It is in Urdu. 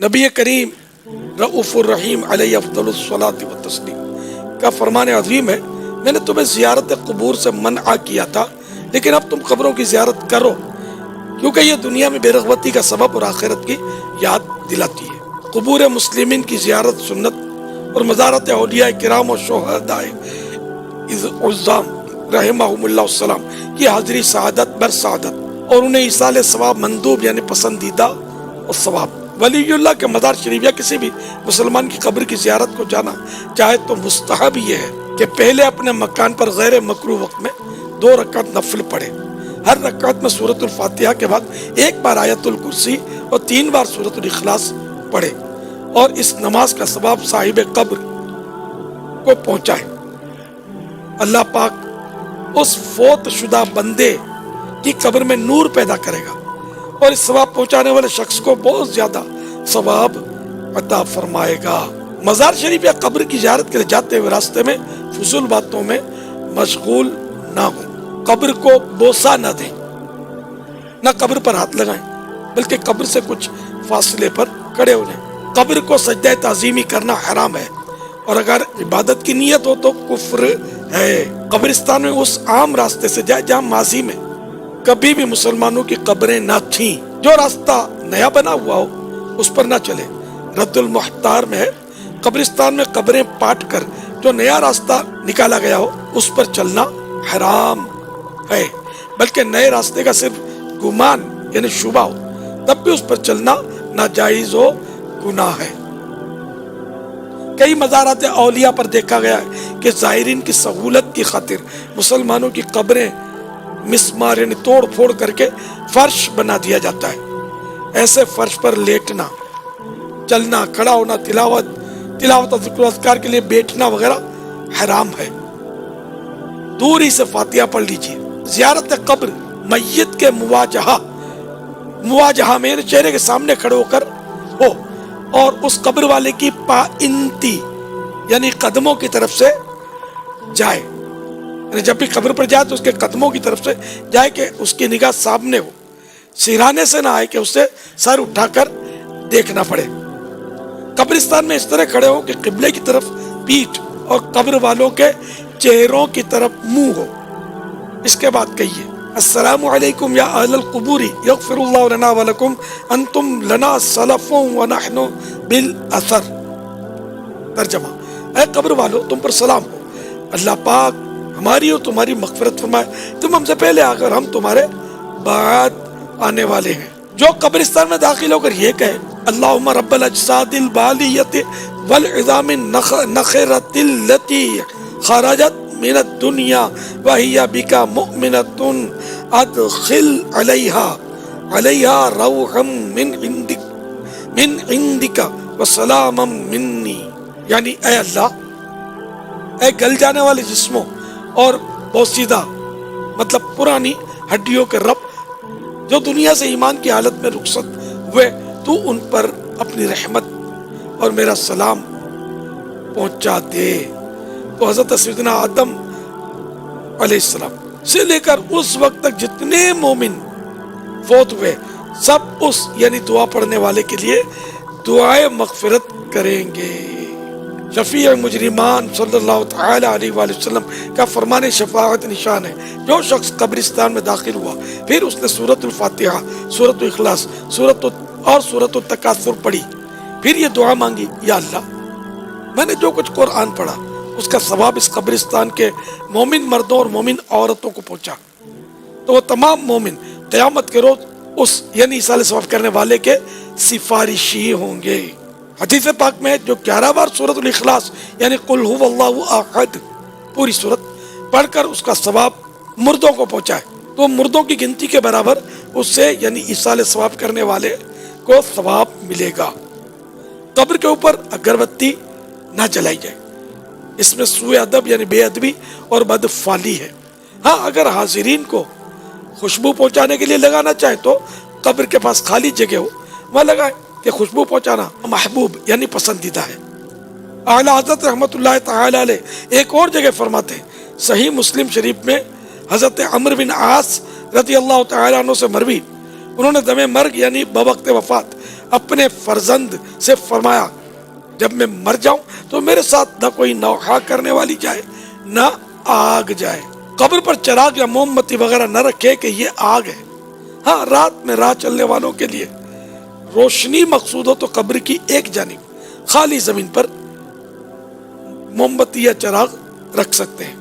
نبی کریم رؤوف الرحیم علیہ افضل الصلاۃ والتسلیم کا فرمان عظیم ہے، میں نے تمہیں زیارت قبور سے منع کیا تھا، لیکن اب تم قبروں کی زیارت کرو، کیونکہ یہ دنیا میں بے رغبتی کا سبب اور آخرت کی یاد دلاتی ہے۔ قبور مسلمین کی زیارت سنت اور مزارت اولیاء کرام و شہداء عظام رحمہم اللہ السلام کی حاضری سعادت بر سعادت اور انہیں ایصال ثواب مندوب یعنی پسندیدہ اور ثواب۔ ولی اللہ کے مزار شریف یا کسی بھی مسلمان کی قبر کی زیارت کو جانا چاہے تو مستحب یہ ہے کہ پہلے اپنے مکان پر غیر مکروہ وقت میں 2 رکعت نفل پڑھے۔ ہر رکعت میں سورۃ الفاتحہ کے بعد 1 بار آیت الکرسی اور 3 بار سورۃ الاخلاص پڑھے، اور اس نماز کا ثواب صاحب قبر کو پہنچائے۔ اللہ پاک اس فوت شدہ بندے کی قبر میں نور پیدا کرے گا اور اس ثواب پہنچانے والے شخص کو بہت زیادہ ثواب عطا فرمائے گا۔ مزار شریف یا قبر کی زیارت کے لیے جاتے ہوئے راستے میں فضول باتوں میں مشغول نہ ہوں، قبر کو بوسہ نہ دیں، نہ قبر پر ہاتھ لگائیں، بلکہ قبر سے کچھ فاصلے پر کھڑے ہو جائیں۔ قبر کو سجدہ تعظیمی کرنا حرام ہے، اور اگر عبادت کی نیت ہو تو کفر ہے۔ قبرستان میں اس عام راستے سے جائے جہاں ماضی میں کبھی بھی مسلمانوں کی قبریں نہ تھیں۔ جو راستہ نیا بنا ہوا ہو اس پر نہ چلے۔ رد المحتار میں ہے، قبرستان میں قبریں پاٹ کر جو نیا راستہ نکالا گیا ہو اس پر چلنا حرام ہے، بلکہ نئے راستے کا صرف گمان یعنی شبہ ہو تب بھی اس پر چلنا ناجائز و گناہ ہے۔ کئی مزارات اولیاء پر دیکھا گیا ہے کہ زائرین کی سہولت کی خاطر مسلمانوں کی قبریں مسمار یعنی توڑ پھوڑ کر کے فرش بنا دیا جاتا ہے۔ ایسے فرش پر لیٹنا، چلنا، کھڑا ہونا، تلاوت اور ذکر و اذکار کے لیے بیٹھنا وغیرہ حرام ہے۔ دور ہی سے فاتحہ پڑھ لیجیے۔ زیارت قبر میت کے مواجہہ میں چہرے کے سامنے کھڑے ہو کر ہو، اور اس قبر والے کی پائنتی یعنی قدموں کی طرف سے جائے، یعنی جب بھی قبر پر جائے تو اس کے قدموں کی طرف سے جائے کہ اس کی نگاہ سامنے ہو، سرانے سے نہ آئے کہ اسے سر اٹھا کر دیکھنا پڑے۔ قبرستان میں اس طرح کھڑے ہو کہ قبلے کی طرف پیٹھ اور قبر والوں کے چہروں کی طرف منہ ہو۔ اس کے بعد کہیے السلام علیکم یا اہل القبور یغفر اللہ لنا ولکم انتم لنا سلف ونحن بالاثر۔ ترجمہ: اے قبر والو، تم پر سلام ہو، اللہ پاک ہماری اور تمہاری مغفرت فرمائے، تم ہم سے پہلے آ کر ہم تمہارے بعد آنے والے ہیں۔ جو قبرستان میں داخل ہو کر یہ کہے اللہم رب الاجساد البالیت والعظام النخرۃ التی خرجت من الدنیا وہی بک مؤمنۃ ادخل علیہا روحا من عندک وسلاما منی، یعنی اے اللہ، اے گل جانے والے جسموں اور بوسیدہ مطلب پرانی ہڈیوں کے رب، جو دنیا سے ایمان کی حالت میں رخصت ہوئے، تو ان پر اپنی رحمت اور میرا سلام پہنچا دے۔ تو حضرت سیدنا آدم علیہ السلام سے لے کر اس وقت تک جتنے مومن فوت ہوئے سب اس یعنی دعا پڑھنے والے کے لیے دعائے مغفرت کریں گے۔ شفیع مجرمان صلی اللہ تعالی علیہ وآلہ وسلم کا فرمان شفاعت نشان ہے، جو شخص قبرستان میں داخل ہوا پھر اس نے سورۃ الفاتحہ، سورۃ الاخلاص اور سورۃ التکاثر پڑھی، پھر یہ دعا مانگی، یا اللہ، میں نے جو کچھ قرآن پڑھا اس کا ثواب اس قبرستان کے مومن مردوں اور مومن عورتوں کو پہنچا، تو وہ تمام مومن قیامت کے روز اس یعنی ایصال ثواب کرنے والے کے سفارشی ہوں گے۔ حدیث پاک میں جو 11 بار سورۃ الاخلاص یعنی قل هو اللہ احد پوری سورت پڑھ کر اس کا ثواب مردوں کو پہنچائے تو مردوں کی گنتی کے برابر اس سے یعنی ایصال ثواب کرنے والے کو ثواب ملے گا۔ قبر کے اوپر اگربتی نہ جلائی جائے، اس میں سوء ادب یعنی بے ادبی اور بدفعلی ہے۔ ہاں، اگر حاضرین کو خوشبو پہنچانے کے لیے لگانا چاہے تو قبر کے پاس خالی جگہ ہو وہاں لگائے، کہ خوشبو پہنچانا محبوب یعنی پسندیدہ ہے۔ اعلیٰ حضرت رحمت اللہ تعالی علیہ ایک اور جگہ فرماتے ہیں، صحیح مسلم شریف میں حضرت عمرو بن عاص رضی اللہ تعالی عنہ سے مروی، انہوں نے دم مرگ یعنی بوقت وفات اپنے فرزند سے فرمایا جب میں مر جاؤں تو میرے ساتھ نہ کوئی نوحہ کرنے والی جائے نہ آگ جائے. قبر پر چراغ یا موم بتی وغیرہ نہ رکھے کہ یہ آگ ہے. ہاں رات میں راہ چلنے والوں کے لیے روشنی مقصود ہو تو قبر کی ایک جانب خالی زمین پر موم بتی یا چراغ رکھ سکتے ہیں.